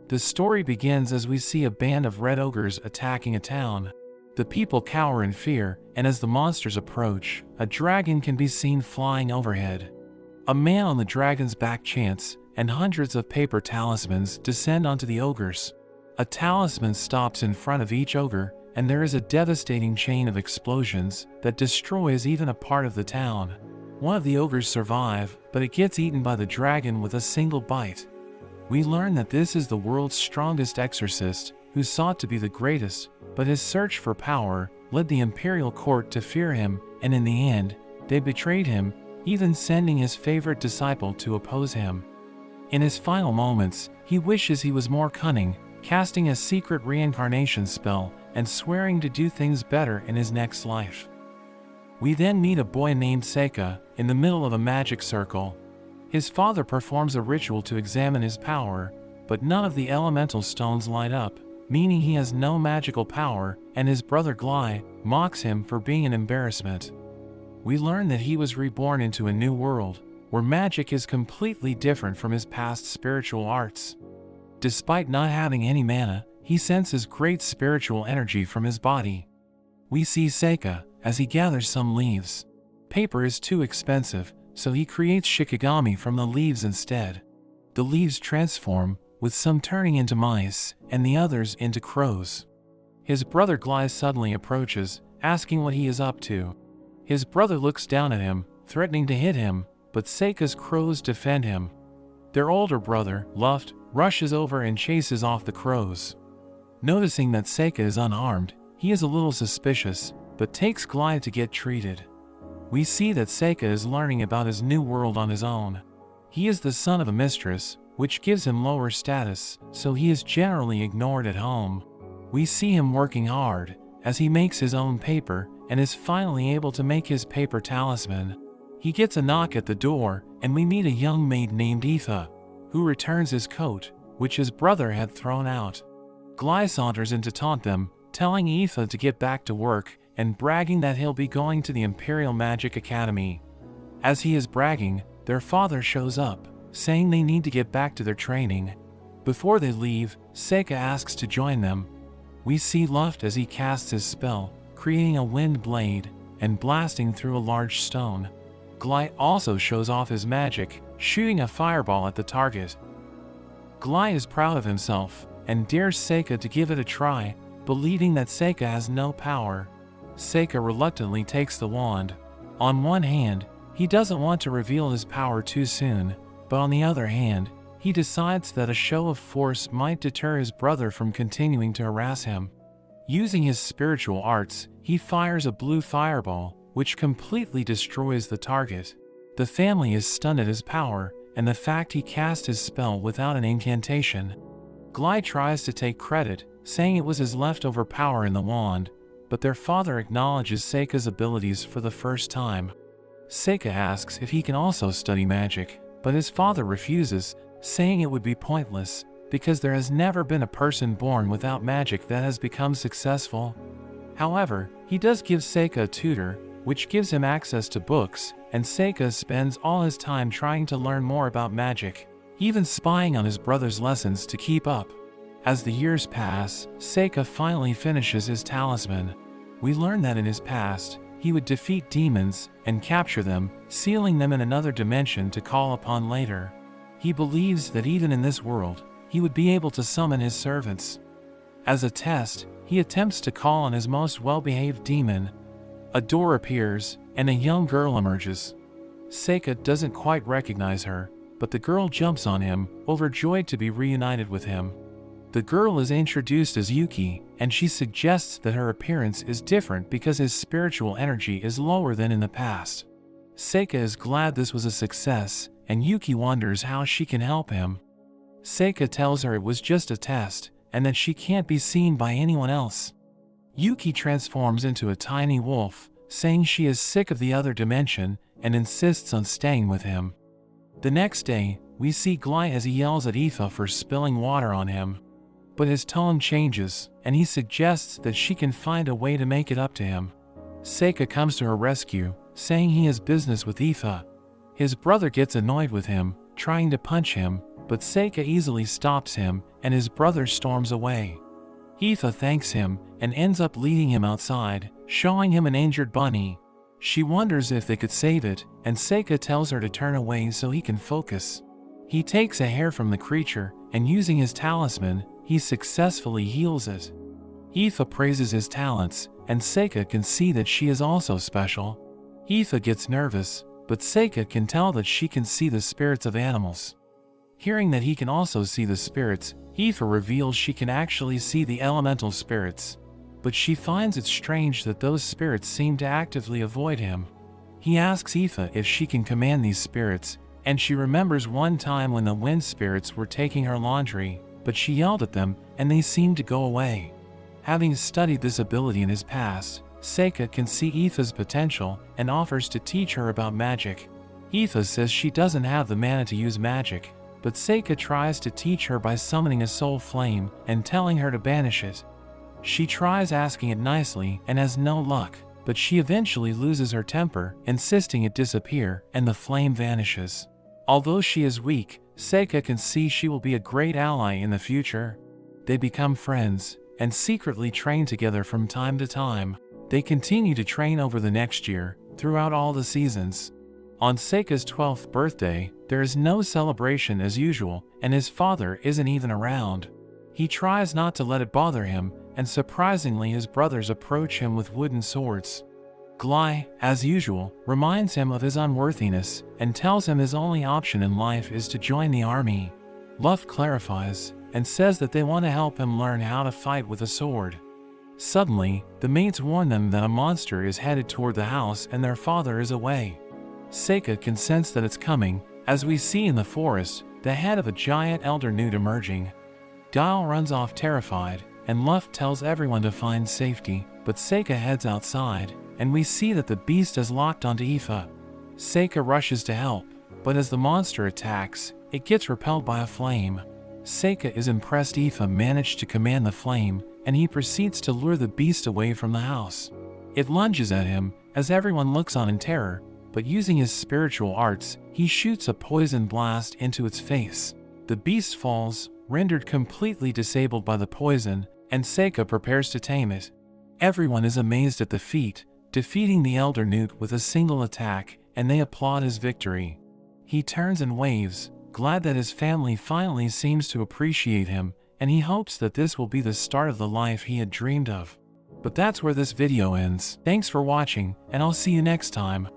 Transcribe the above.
The story begins as we see a band of red ogres attacking a town. The people cower in fear, and as the monsters approach, a dragon can be seen flying overhead. A man on the dragon's back chants, and hundreds of paper talismans descend onto the ogres. A talisman stops in front of each ogre, and there is a devastating chain of explosions that destroys even a part of the town. One of the ogres survive, but it gets eaten by the dragon with a single bite. We learn that this is the world's strongest exorcist, who sought to be the greatest, but his search for power led the imperial court to fear him, and in the end, they betrayed him, even sending his favorite disciple to oppose him. In his final moments, he wishes he was more cunning, casting a secret reincarnation spell and swearing to do things better in his next life. We then meet a boy named Seika in the middle of a magic circle. His father performs a ritual to examine his power, but none of the elemental stones light up, meaning he has no magical power, and his brother Glai mocks him for being an embarrassment. We learn that he was reborn into a new world, where magic is completely different from his past spiritual arts. Despite not having any mana, he senses great spiritual energy from his body. We see Seika as he gathers some leaves. Paper is too expensive, so he creates shikigami from the leaves instead. The leaves transform, with some turning into mice, and the others into crows. His brother Glai suddenly approaches, asking what he is up to. His brother looks down at him, threatening to hit him, but Seika's crows defend him. Their older brother, Luft, rushes over and chases off the crows. Noticing that Seika is unarmed, he is a little suspicious, but takes Glai to get treated. We see that Seika is learning about his new world on his own. He is the son of a mistress, which gives him lower status, so he is generally ignored at home. We see him working hard, as he makes his own paper, and is finally able to make his paper talisman. He gets a knock at the door, and we meet a young maid named Aoife, who returns his coat, which his brother had thrown out. Glai saunters in to taunt them, telling Aoife to get back to work, and bragging that he'll be going to the Imperial Magic Academy. As he is bragging, their father shows up, saying they need to get back to their training. Before they leave, Seika asks to join them. We see Luft as he casts his spell, creating a wind blade, and blasting through a large stone. Glai also shows off his magic, shooting a fireball at the target. Glai is proud of himself, and dares Seika to give it a try, believing that Seika has no power. Seika reluctantly takes the wand. On one hand, he doesn't want to reveal his power too soon, but on the other hand, he decides that a show of force might deter his brother from continuing to harass him. Using his spiritual arts, he fires a blue fireball, which completely destroys the target. The family is stunned at his power, and the fact he cast his spell without an incantation. Glai tries to take credit, saying it was his leftover power in the wand, but their father acknowledges Seika's abilities for the first time. Seika asks if he can also study magic, but his father refuses, saying it would be pointless, because there has never been a person born without magic that has become successful. However, he does give Seika a tutor, which gives him access to books, and Seika spends all his time trying to learn more about magic, even spying on his brother's lessons to keep up. As the years pass, Seika finally finishes his talisman. We learn that in his past, he would defeat demons and capture them, sealing them in another dimension to call upon later. He believes that even in this world, he would be able to summon his servants. As a test, he attempts to call on his most well-behaved demon. A door appears, and a young girl emerges. Seika doesn't quite recognize her, but the girl jumps on him, overjoyed to be reunited with him. The girl is introduced as Yuki, and she suggests that her appearance is different because his spiritual energy is lower than in the past. Seika is glad this was a success, and Yuki wonders how she can help him. Seika tells her it was just a test, and that she can't be seen by anyone else. Yuki transforms into a tiny wolf, saying she is sick of the other dimension, and insists on staying with him. The next day, we see Glai as he yells at Aoife for spilling water on him. But his tone changes, and he suggests that she can find a way to make it up to him. Seika comes to her rescue, saying he has business with Aoife. His brother gets annoyed with him, trying to punch him, but Seika easily stops him and his brother storms away. Aoife thanks him and ends up leading him outside, showing him an injured bunny. She wonders if they could save it, and Seika tells her to turn away so he can focus. He takes a hair from the creature, and using his talisman, he successfully heals it. Aoife praises his talents, and Seika can see that she is also special. Aoife gets nervous, but Seika can tell that she can see the spirits of animals. Hearing that he can also see the spirits, Aoife reveals she can actually see the elemental spirits. But she finds it strange that those spirits seem to actively avoid him. He asks Aoife if she can command these spirits, and she remembers one time when the wind spirits were taking her laundry, but she yelled at them and they seemed to go away. Having studied this ability in his past, Seika can see Aoife's potential and offers to teach her about magic. Aoife says she doesn't have the mana to use magic, but Seika tries to teach her by summoning a soul flame and telling her to banish it. She tries asking it nicely and has no luck, but she eventually loses her temper, insisting it disappear, and the flame vanishes. Although she is weak, Seika can see she will be a great ally in the future. They become friends, and secretly train together from time to time. They continue to train over the next year, throughout all the seasons. On Seika's 12th birthday, there is no celebration as usual, and his father isn't even around. He tries not to let it bother him, and surprisingly his brothers approach him with wooden swords. Glai, as usual, reminds him of his unworthiness, and tells him his only option in life is to join the army. Luff clarifies, and says that they want to help him learn how to fight with a sword. Suddenly, the mates warn them that a monster is headed toward the house and their father is away. Seika can sense that it's coming, as we see in the forest, the head of a giant elder newt emerging. Dial runs off terrified, and Luff tells everyone to find safety, but Seika heads outside, and we see that the beast is locked onto Aoife. Seika rushes to help, but as the monster attacks, it gets repelled by a flame. Seika is impressed Aoife managed to command the flame, and he proceeds to lure the beast away from the house. It lunges at him, as everyone looks on in terror, but using his spiritual arts, he shoots a poison blast into its face. The beast falls, rendered completely disabled by the poison, and Seika prepares to tame it. Everyone is amazed at the feat, defeating the elder newt with a single attack, and they applaud his victory. He turns and waves, glad that his family finally seems to appreciate him, and he hopes that this will be the start of the life he had dreamed of. But that's where this video ends. Thanks for watching, and I'll see you next time.